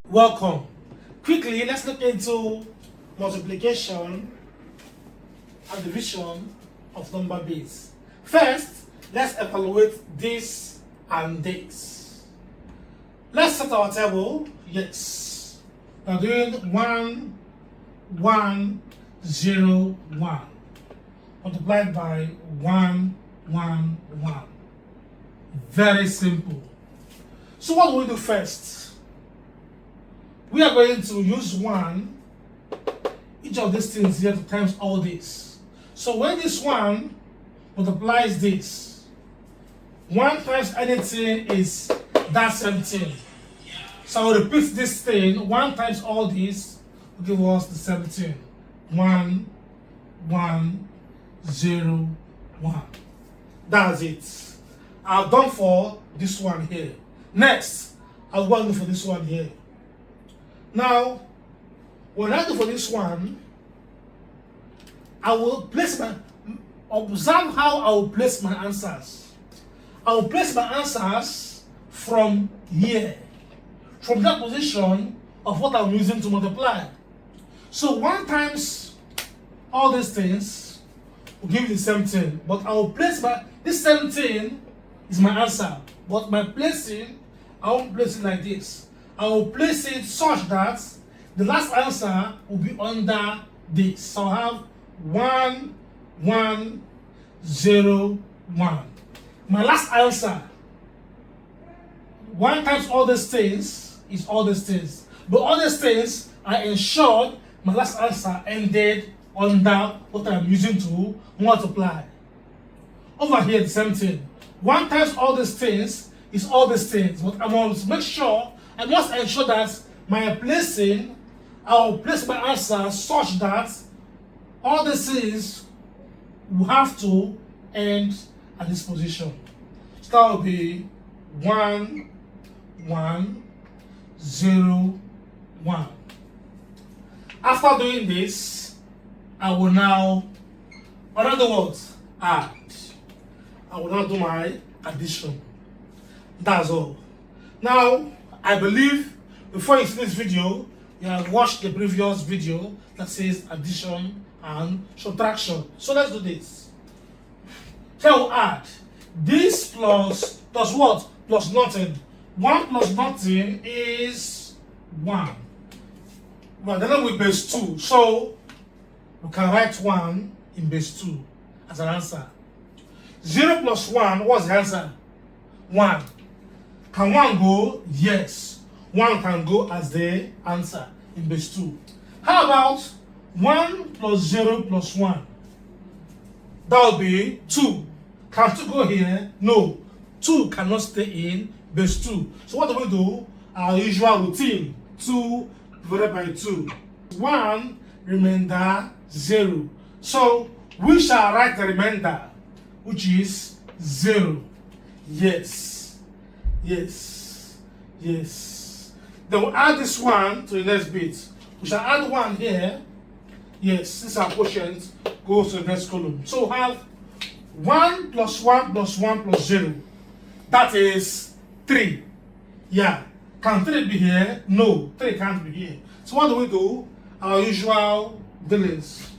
Welcome. Quickly, let's look into multiplication and division of number base. First, let's evaluate this and this. Let's set our table. Yes. We're doing 1, 1, 0, 1 multiplied by 1, 1, 1. Very simple. So what do we do first? We are going to use 1, each of these things here to times all this. So when this 1 multiplies this, 1 times anything is that same thing. So I'll repeat this thing. 1 times all this will give us the same thing. 1, 1, 0, 1. That's it. I've done for this one here. Next, I'll go and do for this one here. Now, when I do for this one, I will place observe how I will place my answers. I will place my answers from here, from that position of what I'm using to multiply. So 1 times all these things will give you the same thing, but I will place this same thing is my answer, but my placing, I won't place it like this. I will place it such that the last answer will be under this. So I have 1, 1, 0, 1. My last answer, 1 times all these things is all these things. But all these things, I ensured my last answer ended under what I'm using to multiply. Over here, the same thing. 1 times all these things is all these things. But I must make sure, I must ensure that my placing, I will place my answer such that all the things will have to end at this position. So that will be 1, 1, 0, 1. After doing this, I will now, in other words, add. I will now do my addition. That's all. Now, I believe before you see this video, you have watched the previous video that says addition and subtraction. So let's do this. So I will add this plus what? Plus nothing. 1 plus nothing is 1. Well, then with base 2. So we can write 1 in base 2 as an answer. 0 plus 1, what's the answer? 1. Can 1 go? Yes. 1 can go as the answer in base 2. How about 1 plus 0 plus 1? That will be 2. Can 2 go here? No. 2 cannot stay in base 2. So what do we do? Our usual routine. 2 divided by 2. 1 remainder 0. So we shall write the remainder, which is 0. Yes. Yes. Yes. Then we'll add this 1 to the next bit. We shall add 1 here. Yes, this is our quotient, goes to the next column. So we have 1 plus 1 plus 1 plus 0. That is 3. Yeah. Can 3 be here? No, 3 can't be here. So what do we do? Our usual dealings.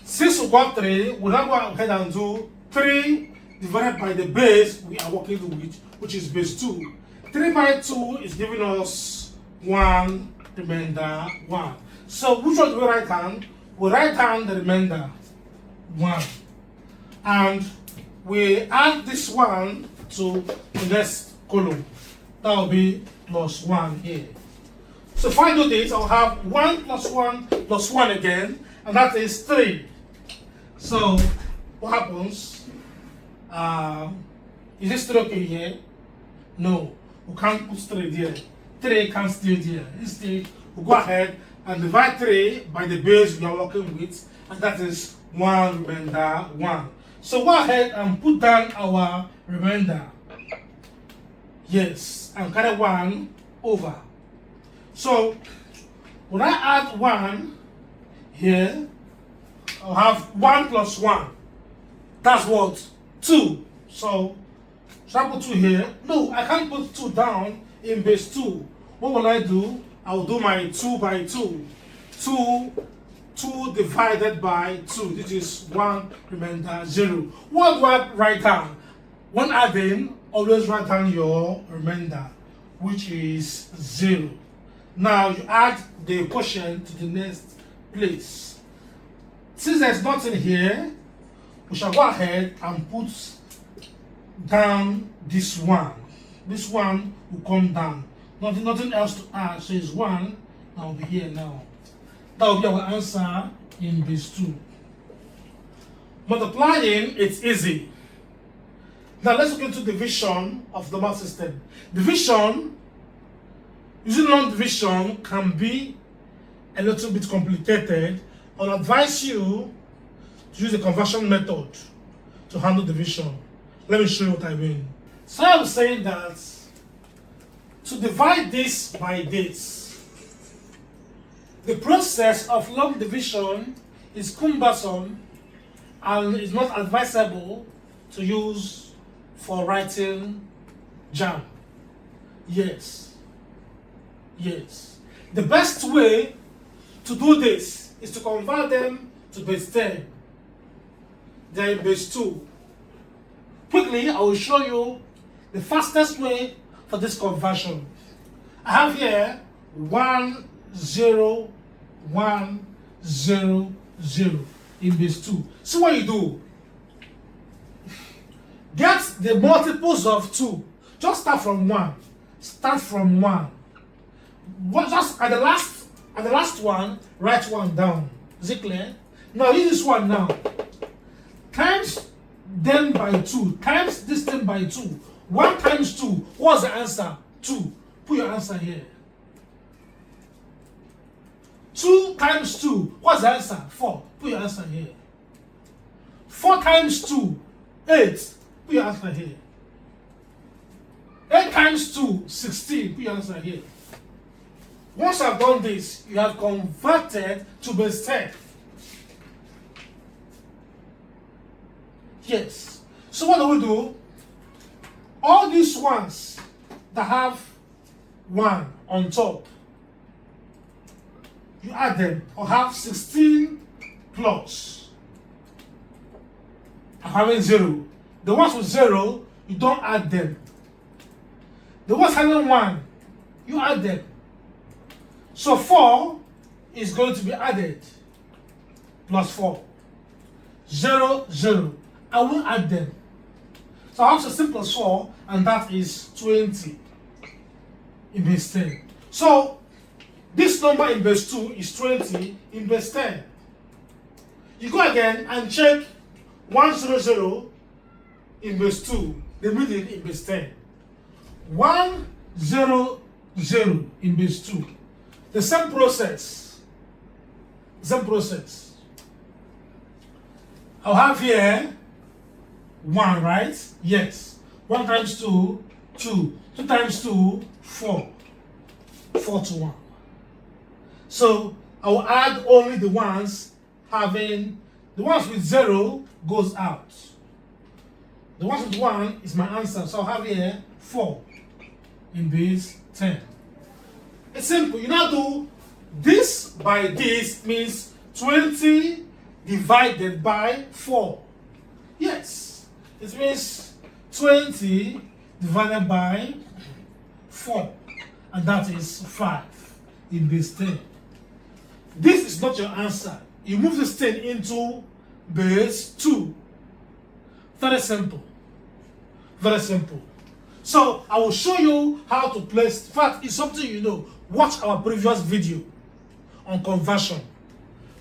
Since we got 3, we'll now go ahead and do 3 divided by the base we are working with, which is base 2. 3 by 2 is giving us 1 remainder 1. So which one do we write down? We write down the remainder 1. And we add this 1 to the next column. That will be plus 1 here. So if I do this, I'll have 1 plus 1 plus 1 again, and that is 3. So what happens? Is this 3 okay here? No, we can't put 3 there. 3 can't stay there. Instead, we'll go ahead and divide 3 by the base we are working with, and that is 1 remainder 1. So go ahead and put down our remainder. Yes, and carry 1 over. So when I add 1 here, I'll have 1 plus 1. That's what? 2. So Should I put 2 here? No, I can't put 2 down in base 2. What will I do? I'll do my 2 by 2. 2 divided by 2. This is 1 remainder 0. What do I write down? When adding, always write down your remainder, which is 0. Now you add the quotient to the next place. Since there's nothing here, we shall go ahead and put down this one. This one will come down. Nothing else to add. So it's 1. That will be here now. That will be our answer in base 2. Multiplying, it's easy. Now let's look into division of the number system. Division, using non-division, can be a little bit complicated. I'll advise you to use the conversion method to handle division. Let me show you what I mean. So I'm saying that to divide this by this, the process of long division is cumbersome and is not advisable to use for writing JAMB. Yes. The best way to do this is to convert them to base 10. They're in base 2. Quickly, I will show you the fastest way for this conversion. I have here 1 0 1 0 0 in base 2. See what you do. Get the multiples of 2. Just start from 1. Start from 1. Just at the last one, write 1 down. Is it clear? Now use this one now. Times them by 2. Times this thing by 2. 1 times 2. What's the answer? 2. Put your answer here. 2 times 2. What's the answer? 4. Put your answer here. 4 times 2. 8. Put your answer here. 8 times 2. 16. Put your answer here. Once I've done this, you have converted to base 10. Yes. So what do we do? All these ones that have 1 on top, you add them, or have 16 plus. I'm having 0. The ones with 0, you don't add them. The ones having 1, you add them. So 4 is going to be added. Plus 4. 0, 0. I will add them. So I have 16 plus 4, and that is 20 in base 10. So this number in base 2 is 20 in base 10. You go again and check 100 in base 2, the middle in base 10. 100 in base 2. The same process. I'll have here 1, right? Yes. 1 times 2, 2. 2 times 2, 4. 4 to 1. So I will add only the ones having, the ones with 0 goes out. The ones with 1 is my answer. So I'll have here 4 in base 10. It's simple. You now do this by this means 20 divided by 4. Yes. It means 20 divided by 4. And that is 5 in base 10. This is not your answer. You move this 10 into base 2. Very simple. Very simple. So I will show you how to place. In fact, it's something you know. Watch our previous video on conversion.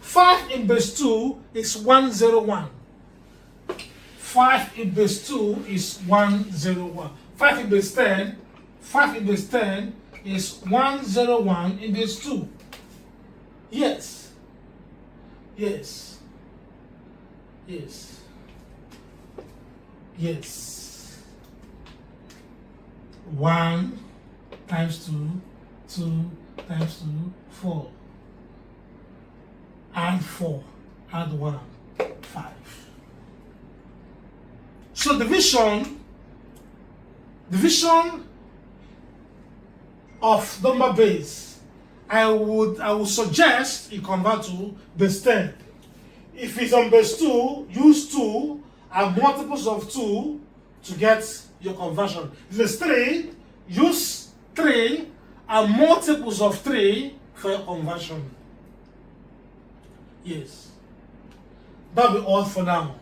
5 in base 2 is 101. 5 in base 2 is 101. 5 in base 10. 5 in base 10 is 101 in base 2. Yes. Yes. Yes. Yes. 1 times 2, 2 times 2, 4. Add 4, add 1, 5. So division division of number base, I would suggest you convert to base 10. If it's on base 2, use 2 and multiples of 2 to get your conversion. If it's 3, use 3 and multiples of 3 for your conversion. Yes. That'll be all for now.